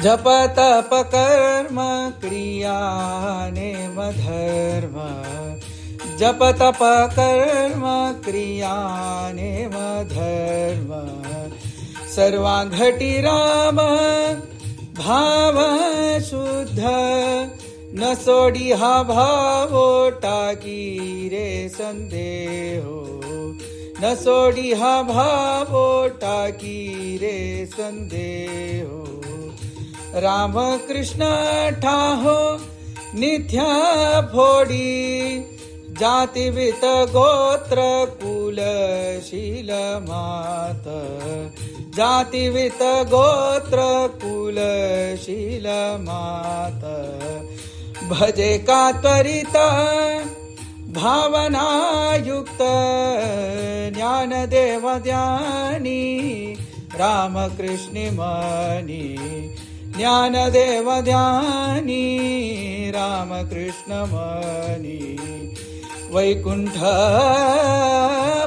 जप तप कर्म क्रिया नेम धर्म, जप तप कर्म क्रिया नेम धर्म, सर्वांघटी राम भाव शुद्ध, न सोडी हा भावो टाकी रे संदेहो, न सोडी हा भावो टाकी रे संदेहो, राम कृष्ण ठाहो नित्या फोडी, जाती वित गोत्र कुल शील मात, जाती वित गोत्र कुल शील मात, भजे का त्वरित भावना युक्त, ज्ञान देव ध्यानी राम कृष्ण मनी, ज्ञान देव ध्यानी राम कृष्ण मनी, वैकुंठ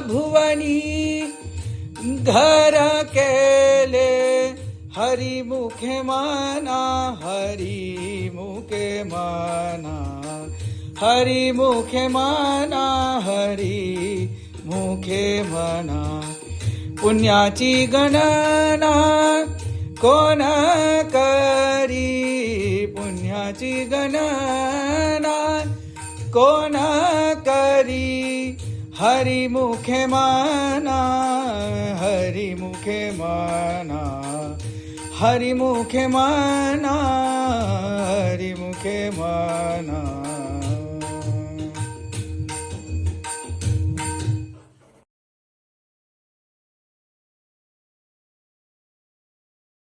भुवनी घर केले, हरि मुखे मना, हरि मुखे मना, हरि मुखे मना, हरि मुखे मना, पुण्याची गणना कोण करी, पुण्याची गणना कोण करी, हरि मुखे मना, हरि मुखे मना, हरि मुखे मना, हरि मुखे मना.